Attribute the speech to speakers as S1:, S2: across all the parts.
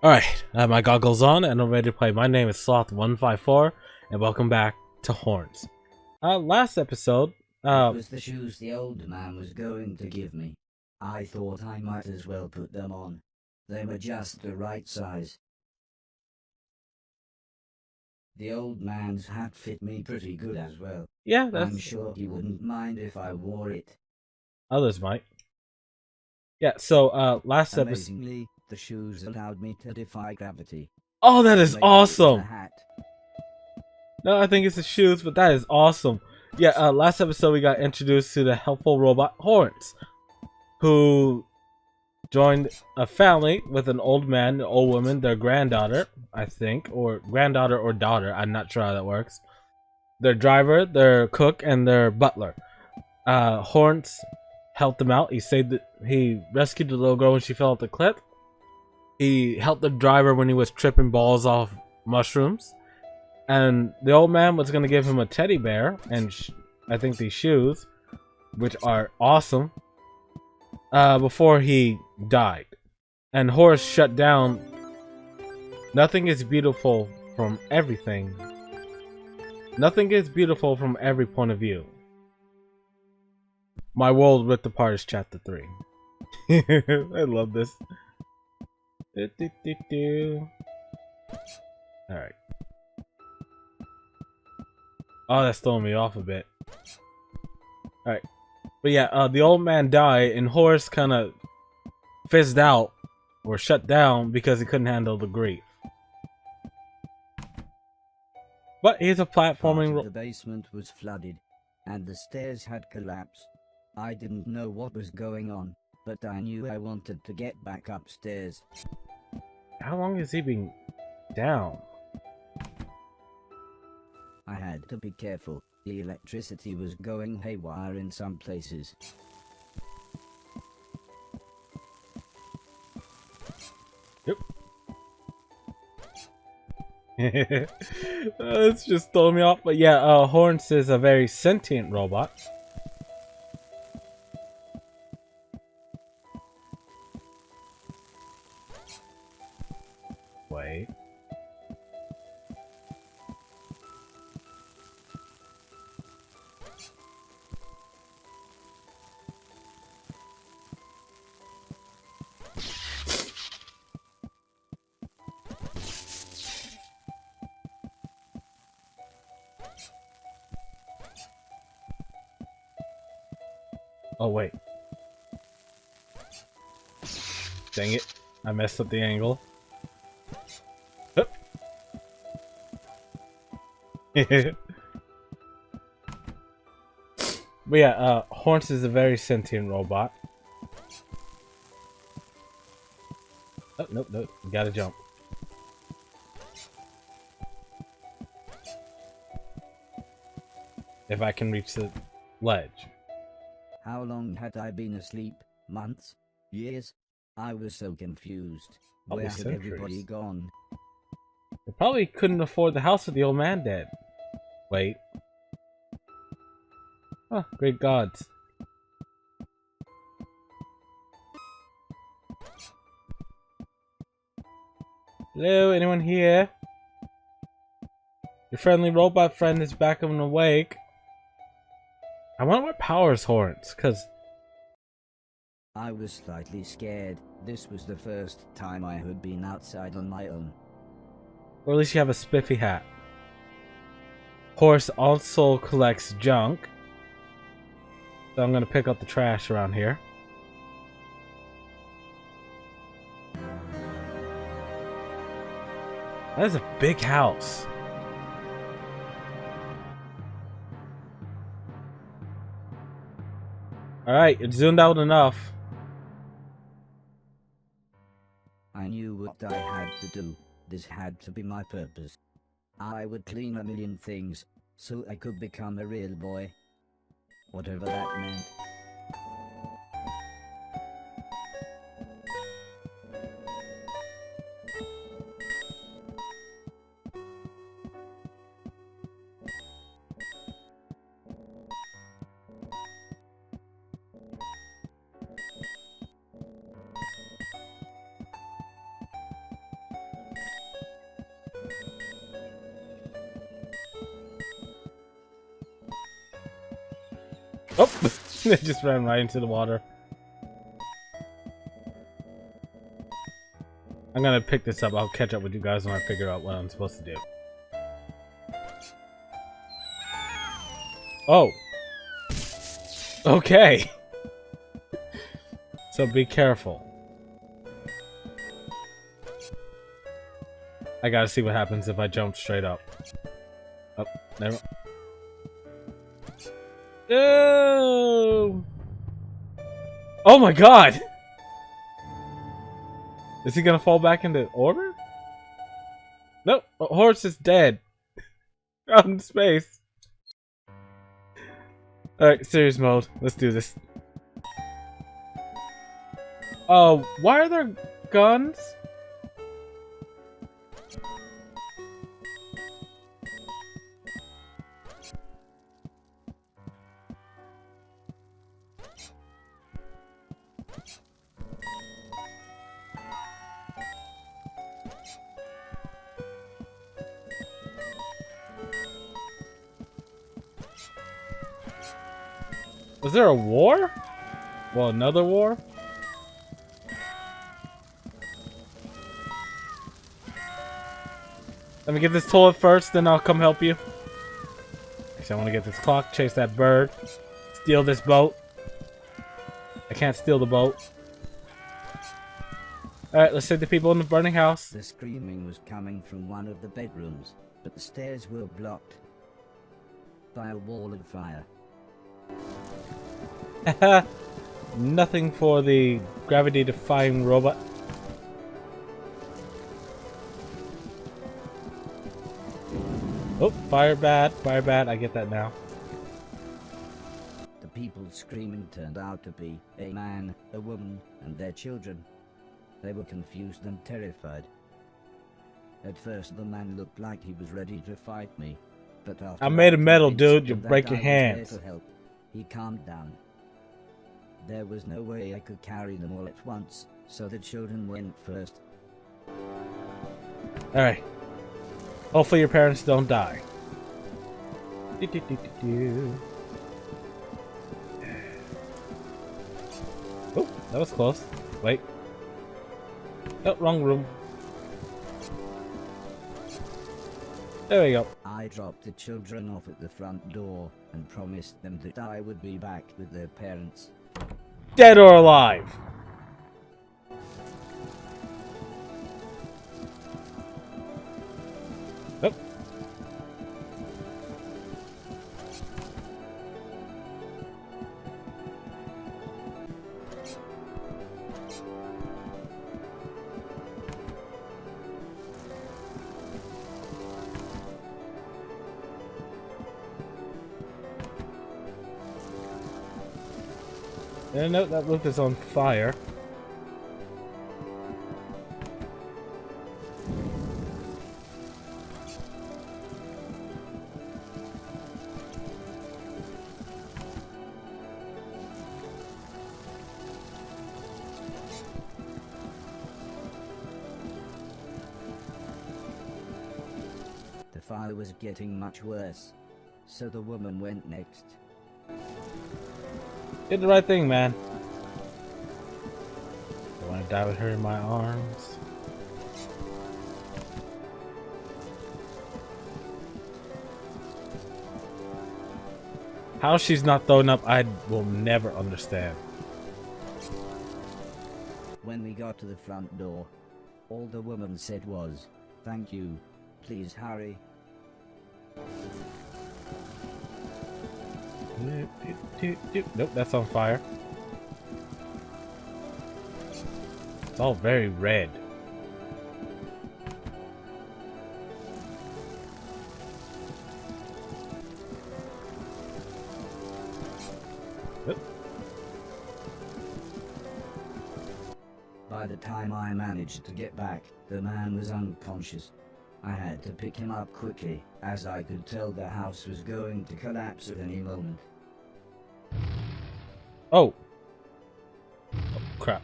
S1: Alright, I have my goggles on and I'm ready to play. My name is Sloth154 and welcome back to Horns. Last episode,
S2: It was the shoes the old man was going to give me. I thought I might as well put them on. They were just the right size. The old man's hat fit me pretty good as well.
S1: yeah, that's...
S2: I'm sure he wouldn't mind if I wore it.
S1: Others might. Yeah, so, last episode...
S2: Amazingly, the shoes allowed me to defy gravity.
S1: Oh, that is
S2: Maybe it was
S1: awesome!
S2: the hat.
S1: No, I think it's the shoes, but that is awesome. Yeah, last episode we got introduced to the helpful robot Horace, who joined a family with an old man, an old woman, their granddaughter, I think, or granddaughter or daughter, I'm not sure how that works. Their driver, their cook, and their butler. Horace helped them out. He rescued the little girl when she fell off the cliff. He helped the driver when he was tripping balls off mushrooms. And the old man was going to give him a teddy bear and I think these shoes, which are awesome, before he died. And Horace shut down. Nothing is beautiful from everything. Nothing is beautiful from every point of view. My World Ripped Apart is chapter 3. I love this. Alright. Oh, that's throwing me off a bit. Alright. But yeah, the old man died and Horace kind of fizzed out or shut down because he couldn't handle the grief. But he's a platforming...
S2: The basement was flooded, and the stairs had collapsed. I didn't know what was going on, but I knew I wanted to get back upstairs.
S1: How long has he been down?
S2: I had to be careful. The electricity was going haywire in some places.
S1: Yep. It's just throwing me off. But yeah, Horace is a very sentient robot. Wait. Oh wait. Dang it. I messed up the angle. Hup. But yeah, Horace is a very sentient robot. Oh, nope, you gotta jump. If I can reach the ledge.
S2: How long had I been asleep? Months? Years? I was so confused. Where had everybody gone?
S1: They probably couldn't afford the house with the old man dead. Wait. Oh, great gods. Hello, anyone here? Your friendly robot friend is back and awake. I wonder what powers Horace, cause...
S2: I was slightly scared. This was the first time I had been outside on my own.
S1: Or at least you have a spiffy hat. Horace also collects junk. So I'm gonna pick up the trash around here. That is a big house. Alright, it's zoomed out enough.
S2: I knew what I had to do. This had to be my purpose. I would clean a million things, so I could become a real boy. Whatever that meant.
S1: Oh! It just ran right into the water. I'm gonna pick this up. I'll catch up with you guys when I figure out what I'm supposed to do. Oh! Okay! So be careful. I gotta see what happens if I jump straight up. Oh, never. No! Oh my god! Is he gonna fall back into orbit? Nope, Horace is dead. Out in space. Alright, serious mode. Let's do this. Oh, why are there guns? Was there a war? Well, another war? Let me get this toilet first, then I'll come help you. Actually, I want to get this clock, chase that bird, steal this boat. I can't steal the boat. Alright, let's save the people in the burning house.
S2: The screaming was coming from one of the bedrooms, but the stairs were blocked by a wall of fire.
S1: Nothing for the gravity-defying robot. Oh, fire bad, I get that now.
S2: The people screaming turned out to be a man, a woman, and their children. They were confused and terrified. At first the man looked like he was ready to fight me, but after
S1: I made of metal,
S2: convinced
S1: dude, you'll
S2: that
S1: break your
S2: I was there
S1: hands.
S2: to help, he calmed down. There was no way I could carry them all at once, so the children went first.
S1: Alright. Hopefully your parents don't die. Oh, that was close. Wait. Oh, wrong room. There we go.
S2: I dropped the children off at the front door and promised them that I would be back with their parents.
S1: Dead or alive? Oh. Yeah, no, that roof is on fire.
S2: The fire was getting much worse, so the woman went next.
S1: Did the right thing, man. I want to die with her in my arms. How she's not thrown up, I will never understand.
S2: When we got to the front door, all the woman said was, "Thank you, please hurry."
S1: Nope, that's on fire. It's all very red. Oop.
S2: By the time I managed to get back, the man was unconscious. I had to pick him up quickly, as I could tell the house was going to collapse at any moment.
S1: Oh. Oh, crap.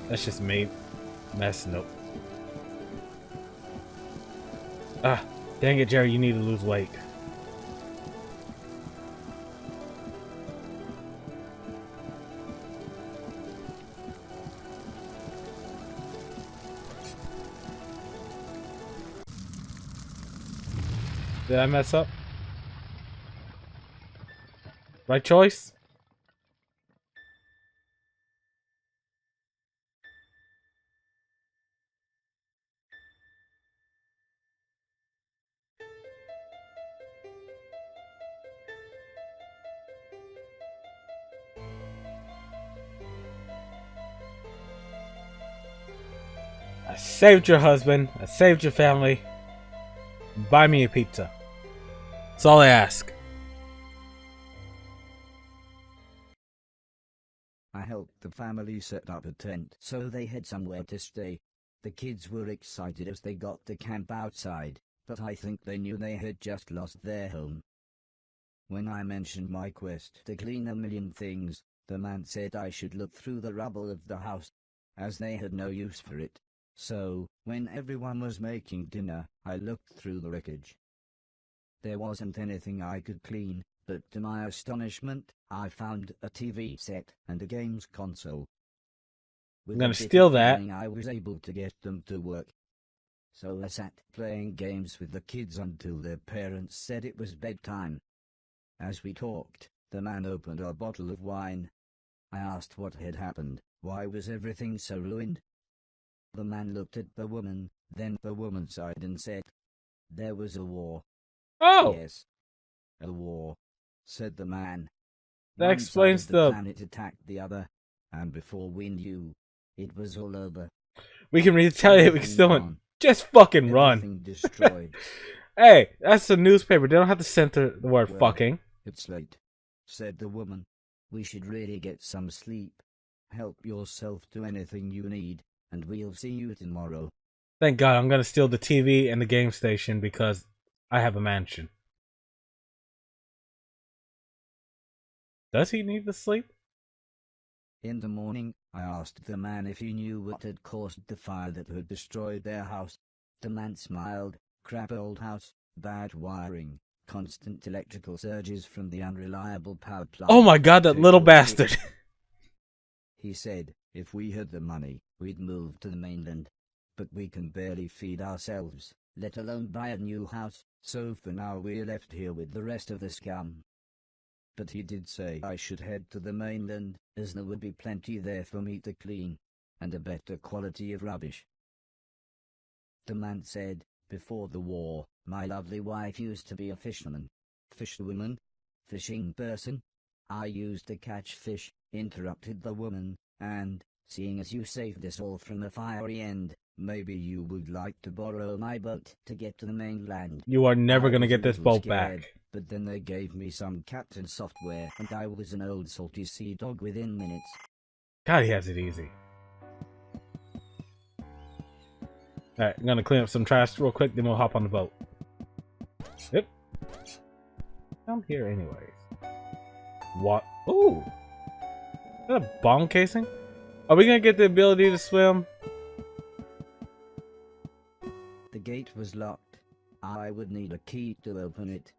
S1: That's just me messing up. Ah, dang it, Jerry, you need to lose weight. Did I mess up? Right choice? I saved your husband. I saved your family. Buy me a pizza. That's all I ask.
S2: I helped the family set up a tent so they had somewhere to stay. The kids were excited as they got to camp outside, but I think they knew they had just lost their home. When I mentioned my quest to clean a million things, the man said I should look through the rubble of the house, as they had no use for it. So, when everyone was making dinner, I looked through the wreckage. There wasn't anything I could clean, but to my astonishment, I found a TV set and a games console. With
S1: I'm gonna
S2: a bit
S1: steal
S2: of
S1: that.
S2: planning, I was able to get them to work. So I sat playing games with the kids until their parents said it was bedtime. As we talked, the man opened a bottle of wine. I asked what had happened. Why was everything so ruined? The man looked at the woman, then the woman sighed and said, "There was a war."
S1: Oh!
S2: "Yes, a war," said the man.
S1: That
S2: One
S1: explains
S2: side of the
S1: the...
S2: planet attacked the other, and before we knew, it was all over.
S1: We can retaliate, we can
S2: Everything
S1: still
S2: gone.
S1: just fucking run.
S2: Everything destroyed.
S1: Hey, that's a newspaper. They don't have to censor the word
S2: Well,
S1: fucking.
S2: "It's late," said the woman. "We should really get some sleep. Help yourself to anything you need, and we'll see you tomorrow."
S1: Thank God I'm gonna steal the TV and the game station because I have a mansion. Does he need to sleep?
S2: In the morning, I asked the man if he knew what had caused the fire that had destroyed their house. The man smiled. "Crap old house, bad wiring, constant electrical surges from the unreliable power plant."
S1: Oh my God, that
S2: Take
S1: little
S2: your
S1: bastard.
S2: pick. He said, "If we had the money, we'd move to the mainland. But we can barely feed ourselves, let alone buy a new house, so for now we're left here with the rest of the scum." But he did say I should head to the mainland, as there would be plenty there for me to clean, and a better quality of rubbish. The man said, "Before the war, my lovely wife used to be a fisherman." "Fisherwoman? Fishing person?" "I used to catch fish," interrupted the woman, "and, seeing as you saved us all from the fiery end, maybe you would like to borrow my boat to get to the mainland."
S1: You are never
S2: I
S1: gonna
S2: was
S1: get
S2: a
S1: this
S2: little
S1: boat
S2: scared,
S1: back.
S2: but then they gave me some captain software and I was an old salty sea dog within minutes.
S1: God, he has it easy. Alright, I'm gonna clean up some trash real quick, then we'll hop on the boat. Yep. I'm here anyways. What? Ooh! Is that a bomb casing? Are we gonna get the ability to swim?
S2: The gate was locked. I would need a key to open it.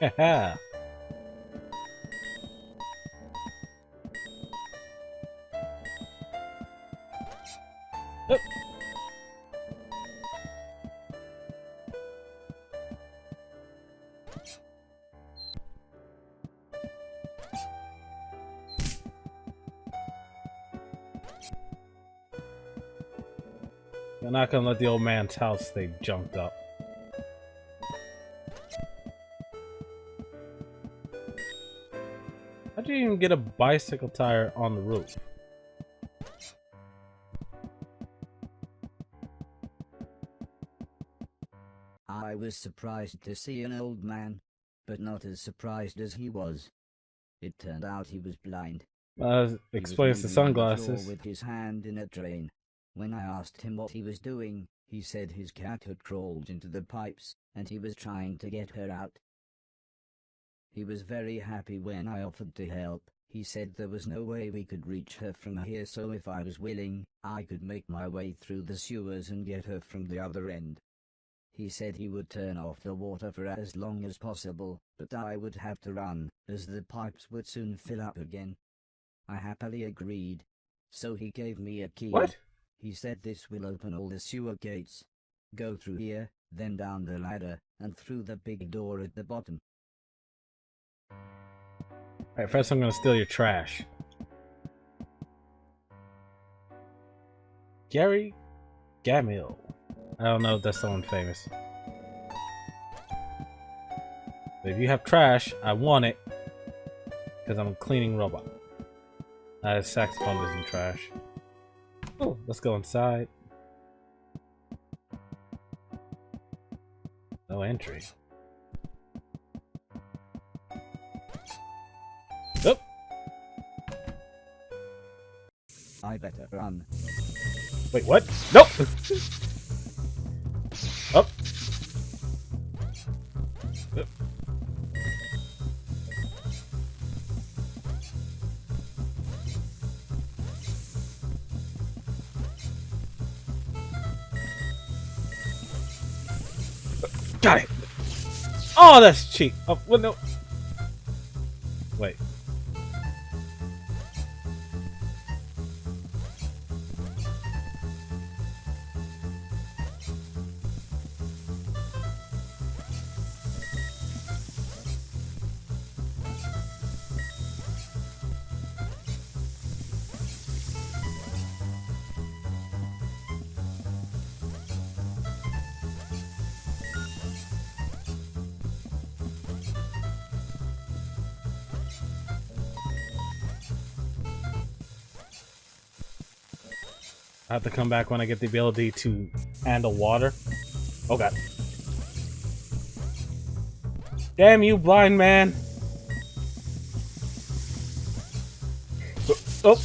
S1: Haha. Oop. We're not gonna let the old man's house stay junked up. How'd you even get a bicycle tire on the roof?
S2: I was surprised to see an old man, but not as surprised as he was. It turned out he was blind. He was
S1: Explains the
S2: kneeling on the floor
S1: sunglasses.
S2: with his hand in a drain. When I asked him what he was doing, He said his cat had crawled into the pipes, and he was trying to get her out. He was very happy when I offered to help. He said there was no way we could reach her from here, so if I was willing, I could make my way through the sewers and get her from the other end. He said he would turn off the water for as long as possible, but I would have to run, as the pipes would soon fill up again. I happily agreed. So he gave me a key.
S1: What?
S2: He said this will open all the sewer gates. Go through here, then down the ladder, and through the big door at the bottom.
S1: Alright, first I'm gonna steal your trash. Gary Gamil. I don't know if that's someone famous. But if you have trash, I want it. Because I'm a cleaning robot. Saxophone isn't trash. Oh, let's go inside. No entry. Oh!
S2: I better run.
S1: Wait, what? Nope! Up. Yep. Got it! Oh, that's cheap! Oh, well, no. Wait. I have to come back when I get the ability to handle water. Oh god. Damn you, blind man! Oh!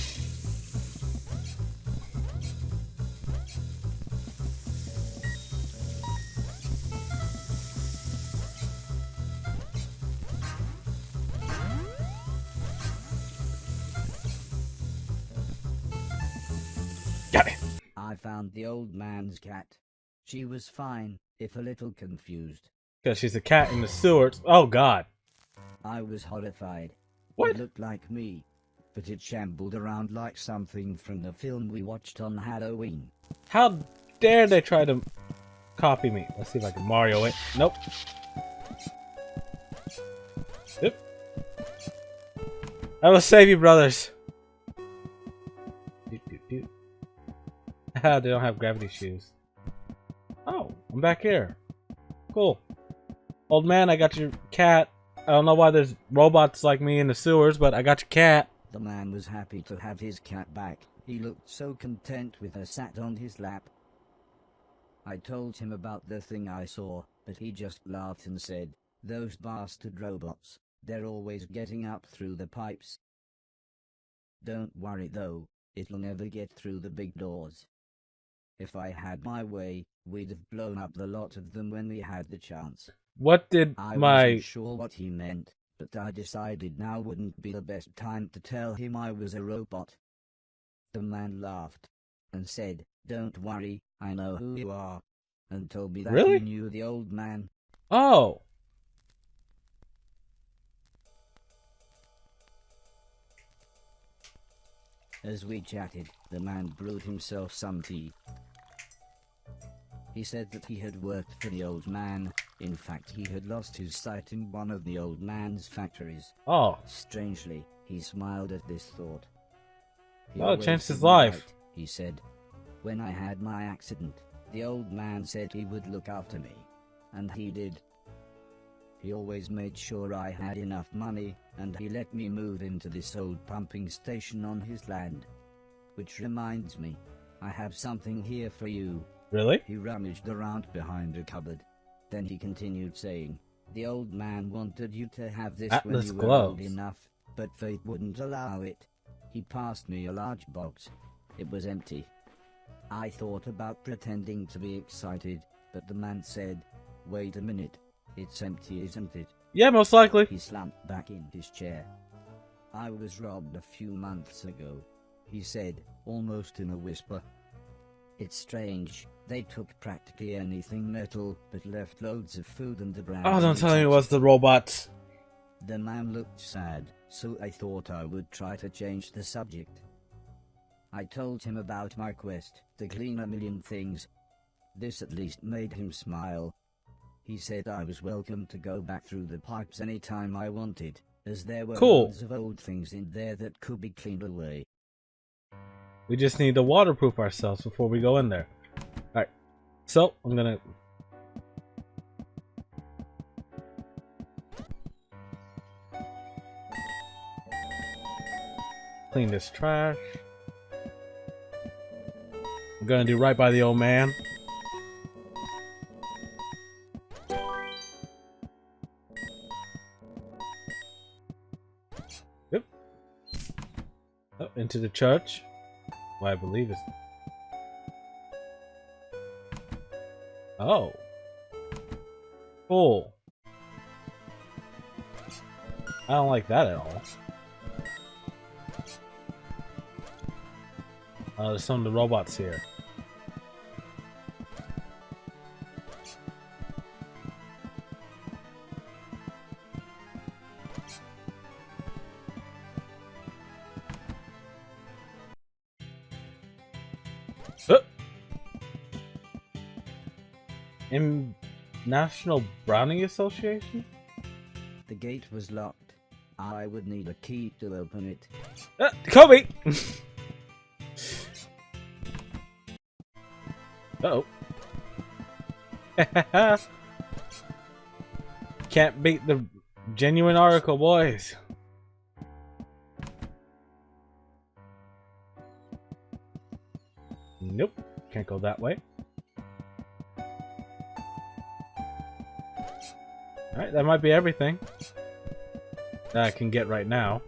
S1: Got it!
S2: I found the old man's cat. She was fine, if a little confused.
S1: Because she's a cat in the sewers. Oh god.
S2: I was horrified.
S1: What?
S2: It looked like me, but it shambled around like something from the film we watched on Halloween.
S1: How dare they try to copy me? Let's see if I can Mario it. Nope. Yep. I will save you, brothers. Doot, doot, doot. They don't have gravity shoes. Oh, I'm back here. Cool. Old man, I got your cat. I don't know why there's robots like me in the sewers, but I got your cat.
S2: The man was happy to have his cat back. He looked so content with her sat on his lap. I told him about the thing I saw, but he just laughed and said, "Those bastard robots, they're always getting up through the pipes. Don't worry though, it'll never get through the big doors. If I had my way, we'd have blown up the lot of them when we had the chance."
S1: What did
S2: I
S1: my...
S2: wasn't sure what he meant, but I decided now wouldn't be the best time to tell him I was a robot. The man laughed and said, "Don't worry, I know who you are," and told me that
S1: Really?
S2: he knew the old man.
S1: Oh.
S2: As we chatted, the man brewed himself some tea. He said that he had worked for the old man. In fact, he had lost his sight in one of the old man's factories.
S1: Oh.
S2: Strangely, he smiled at this thought. He
S1: Well, it
S2: always
S1: changed
S2: did
S1: his
S2: me
S1: life.
S2: right, he said. When I had my accident, the old man said he would look after me. And he did. He always made sure I had enough money, and he let me move into this old pumping station on his land. Which reminds me, I have something here for you.
S1: Really?
S2: He rummaged around behind a cupboard. Then he continued saying, "The old man wanted you to have this when
S1: Atlas
S2: you were old
S1: gloves.
S2: enough, but fate wouldn't allow it." He passed me a large box. It was empty. I thought about pretending to be excited, but the man said, "Wait a minute. It's empty, isn't it?"
S1: Yeah, most likely.
S2: He slumped back in his chair. "I was robbed a few months ago," he said, almost in a whisper. "It's strange. They took practically anything metal, but left loads of food and the ground."
S1: Oh, don't tell me it was the robot.
S2: The man looked sad, so I thought I would try to change the subject. I told him about my quest to clean a million things. This at least made him smile. He said I was welcome to go back through the pipes anytime I wanted, as there were loads of old things in there that could be cleaned away.
S1: We just need to waterproof ourselves before we go in there. Alright, so I'm gonna... clean this trash. I'm gonna do right by the old man. Yep. Oh, into the church. Well, I believe it's... oh. Cool. I don't like that at all. There's some of the robots here. In National Browning Association?
S2: The gate was locked. I would need a key to open it.
S1: Kobe! Uh-oh. Can't beat the genuine article, boys. Nope. Can't go that way. Alright, that might be everything that I can get right now.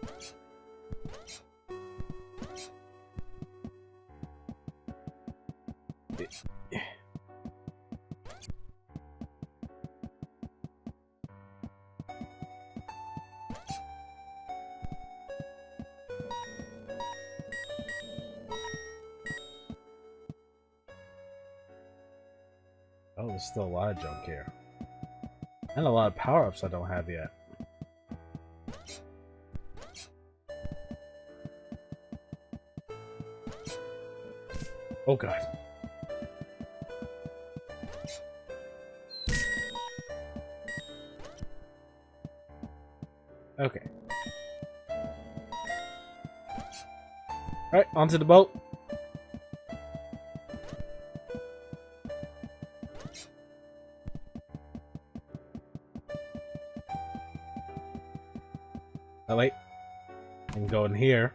S1: Oh, there's still a lot of junk here. And a lot of power-ups I don't have yet. Oh god. Okay. Alright, onto the boat. Oh wait, I can go in here.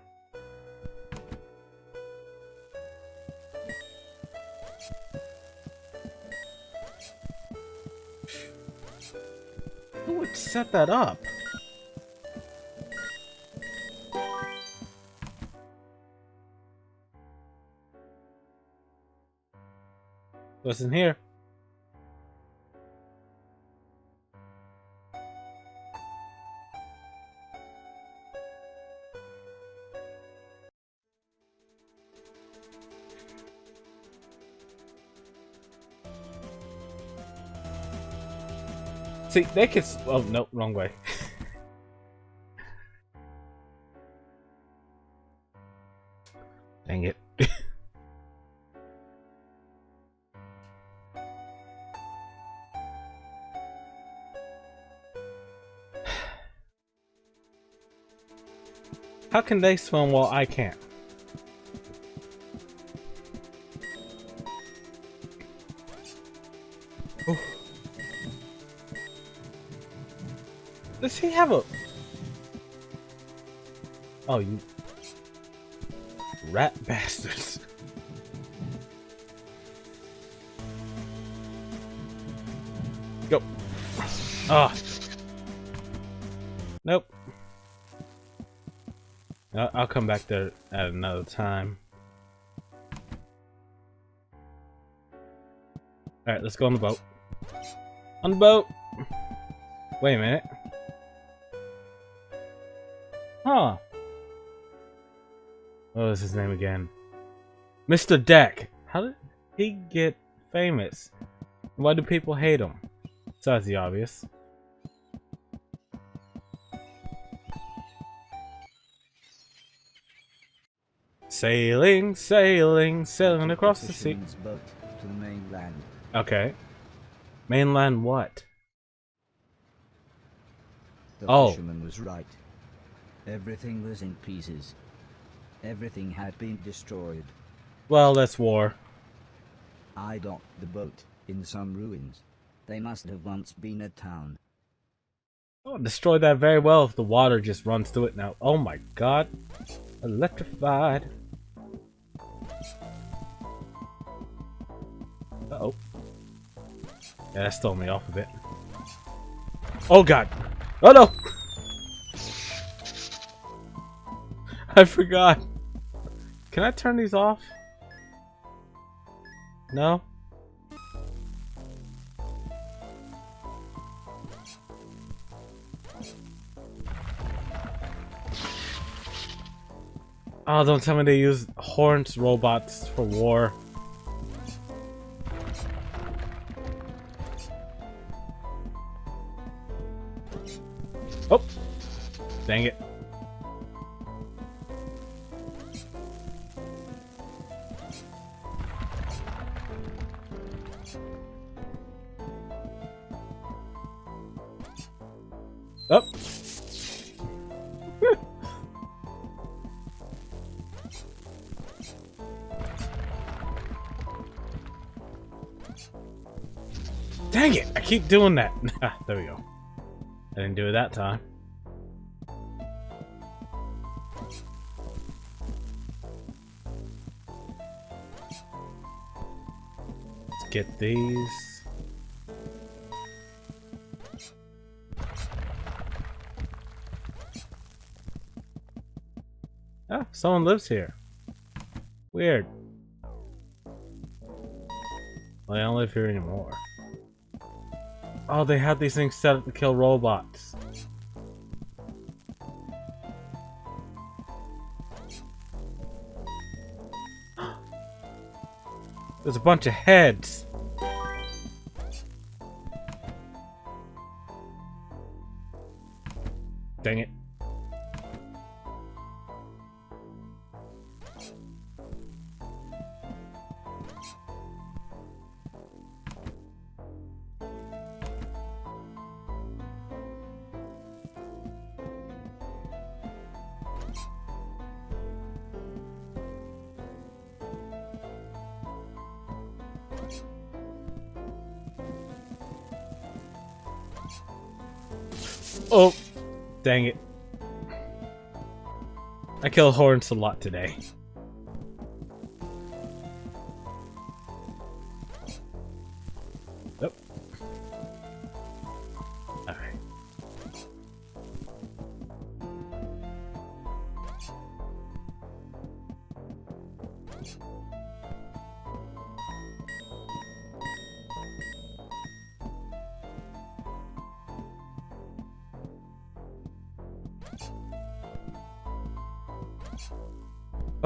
S1: Who would set that up? What's in here? See, they could. Oh no, wrong way. Dang it. How can they swim while I can't? Oof. Does he have a... oh, you... rat bastards. Go. Ah. Nope. I'll come back there at another time. Alright, let's go on the boat. On the boat! Wait a minute. Huh. What was his name again? Mr. Deck. How did he get famous? Why do people hate him? Besides the obvious. Sailing, sailing, sailing across the sea.
S2: Fisherman's boat to the mainland.
S1: Okay. Mainland what?
S2: The
S1: Oh.
S2: fisherman was right. Everything was in pieces. Everything had been destroyed.
S1: Well, that's war.
S2: I docked the boat in some ruins. They must have once been a town.
S1: Oh, destroy that very well if the water just runs through it now. Oh my god. Electrified. Uh-oh. Yeah, that stole me off a bit. Oh god. Oh no! I forgot. Can I turn these off? No? Oh, don't tell me they use Horace robots for war. Oh! Dang it. Oh! Dang it! I keep doing that. There we go. I didn't do it that time. Let's get these. Ah, someone lives here. Weird. Well, I don't live here anymore. Oh, they have these things set up to kill robots. There's a bunch of heads. Dang it. Oh, dang it. I killed Horace a lot today. Yep. Alright.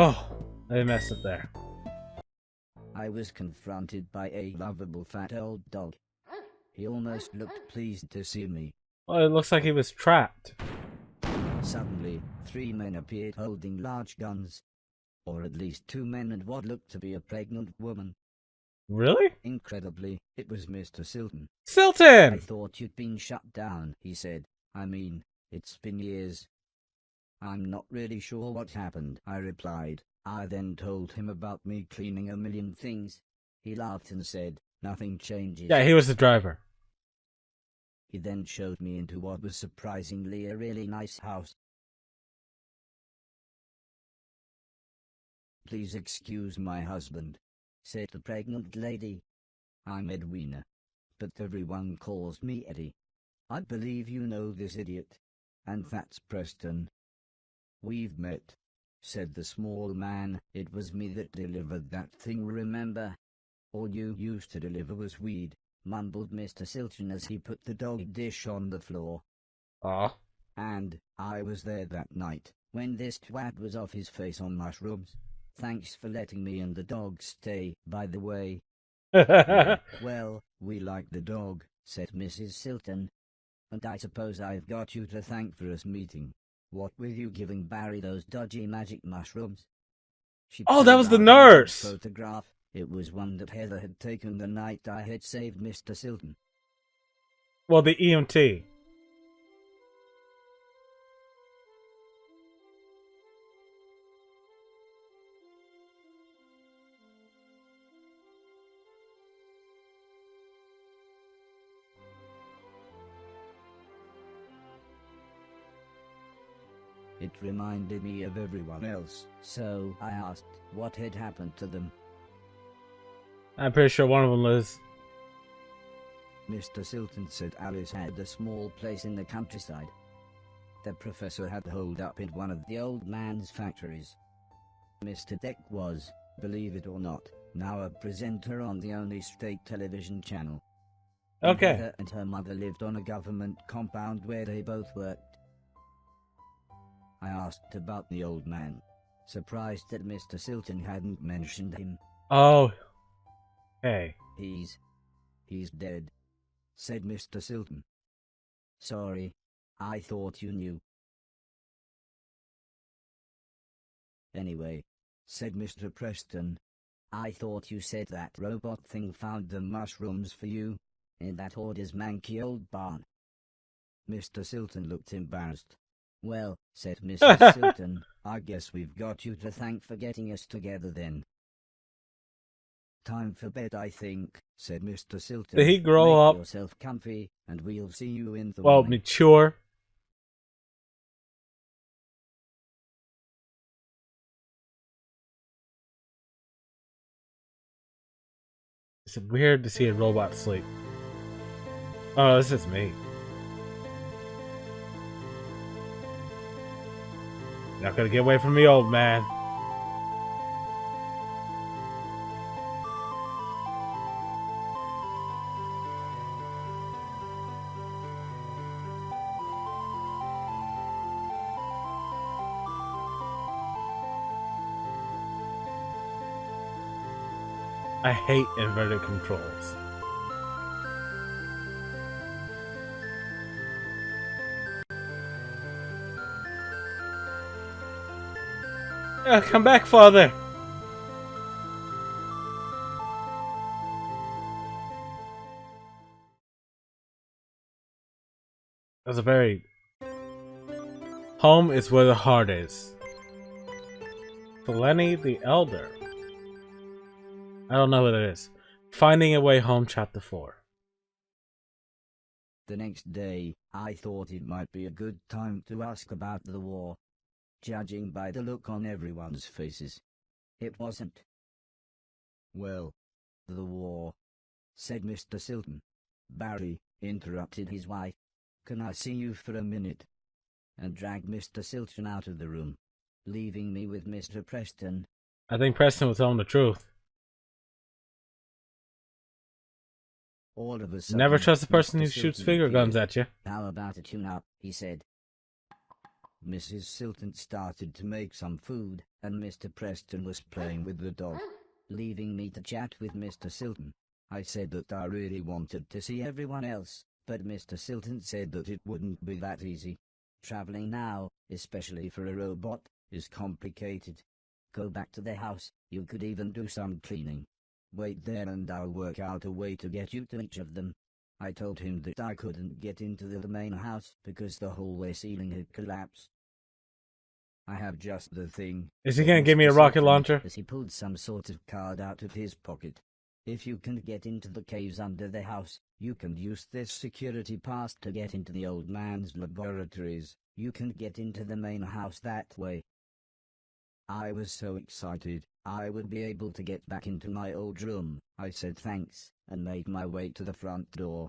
S1: Oh, I messed up there.
S2: I was confronted by a lovable fat old dog. He almost looked pleased to see me.
S1: Well, it looks like he was trapped.
S2: Suddenly, 3 men appeared holding large guns. Or at least 2 men and what looked to be a pregnant woman.
S1: Really?
S2: Incredibly, it was Mr. Silton. I
S1: Silton!
S2: thought you'd been shut down, he said. I mean, it's been years. I'm not really sure what happened, I replied. I then told him about me cleaning a million things. He laughed and said, nothing changes.
S1: Yeah, he was the driver.
S2: He then showed me into what was surprisingly a really nice house. Please excuse my husband, said the pregnant lady. I'm Edwina, but everyone calls me Eddie. I believe you know this idiot. And that's Preston. We've met, said the small man. It was me that delivered that thing, remember? All you used to deliver was weed, mumbled Mr. Silton as he put the dog dish on the floor.
S1: Aw.
S2: And I was there that night, when this twat was off his face on mushrooms. Thanks for letting me and the dog stay, by the way. Yeah, well, we like the dog, said Mrs. Silton. And I suppose I've got you to thank for us meeting. What were you giving Barry those dodgy magic mushrooms? She
S1: Oh, that
S2: pulled
S1: was the
S2: out a
S1: nurse!
S2: photograph. It was one that Heather had taken the night I had saved Mr. Silton.
S1: Well, the EMT.
S2: It reminded me of everyone else, so I asked what had happened to them.
S1: I'm pretty sure one of them was...
S2: Mr. Silton said Alice had a small place in the countryside. The professor had holed up in one of the old man's factories. Mr. Deck was, believe it or not, now a presenter on the only state television channel.
S1: Okay.
S2: Heather and her mother lived on a government compound where they both worked. I asked about the old man, surprised that Mr. Silton hadn't mentioned him.
S1: Oh. Hey.
S2: He's dead, said Mr. Silton. Sorry, I thought you knew. Anyway, said Mr. Preston, I thought you said that robot thing found the mushrooms for you, in that hoarder's manky old barn. Mr. Silton looked embarrassed. Well, said Mrs. Silton, I guess we've got you to thank for getting us together then. Time for bed, I think, said Mr. Silton.
S1: Did he grow
S2: Make
S1: up?
S2: yourself comfy, and we'll see you in the
S1: Well,
S2: morning.
S1: mature. It's weird to see a robot sleep. Oh, this is me. Not gonna get away from me, old man. I hate inverted controls. Come back, father! That's a very... Home is where the heart is. Feleni the Elder. I don't know what it is. Finding a Way Home, Chapter 4.
S2: The next day, I thought it might be a good time to ask about the war, judging by the look on everyone's faces. It wasn't. Well, the war, said Mr. Silton. Barry, interrupted his wife. Can I see you for a minute? And dragged Mr. Silton out of the room, leaving me with Mr. Preston.
S1: I think Preston was telling the truth.
S2: All of a sudden,
S1: Never trust the person
S2: Mr.
S1: who shoots
S2: Silton
S1: finger guns
S2: appeared.
S1: at you.
S2: How about a tune-up, he said. Mrs. Silton started to make some food, and Mr. Preston was playing with the dog, leaving me to chat with Mr. Silton. I said that I really wanted to see everyone else, but Mr. Silton said that it wouldn't be that easy. Traveling now, especially for a robot, is complicated. Go back to the house, you could even do some cleaning. Wait there and I'll work out a way to get you to each of them. I told him that I couldn't get into the main house because the hallway ceiling had collapsed. I have just the thing.
S1: Is he gonna give me a
S2: Mr.
S1: rocket
S2: Silton,
S1: launcher?
S2: as he pulled some sort of card out of his pocket. If you can get into the caves under the house, you can use this security pass to get into the old man's laboratories. You can get into the main house that way. I was so excited, I would be able to get back into my old room. I said thanks, and made my way to the front door.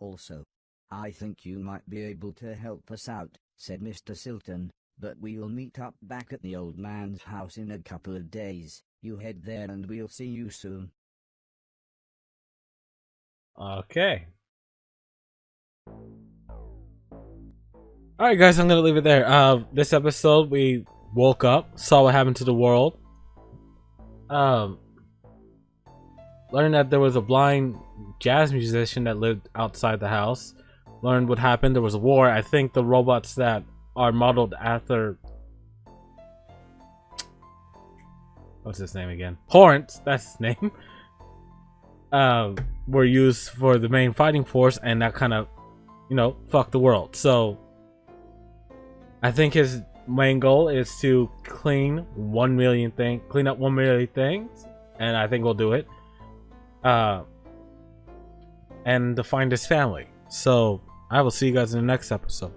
S2: Also, I think you might be able to help us out, said Mr. Silton, but we'll meet up back at the old man's house in a couple of days. You head there and we'll see you soon.
S1: Okay. Alright guys, I'm gonna leave it there. This episode we woke up, saw what happened to the world. Learned that there was a blind jazz musician that lived outside the house. Learned what happened, there was a war. I think the robots that are modeled after... What's his name again? Horace, that's his name. Were used for the main fighting force, and that kind of, you know, fucked the world. So I think his main goal is to clean up 1 million things, and I think we'll do it. And to find his family. So I will see you guys in the next episode.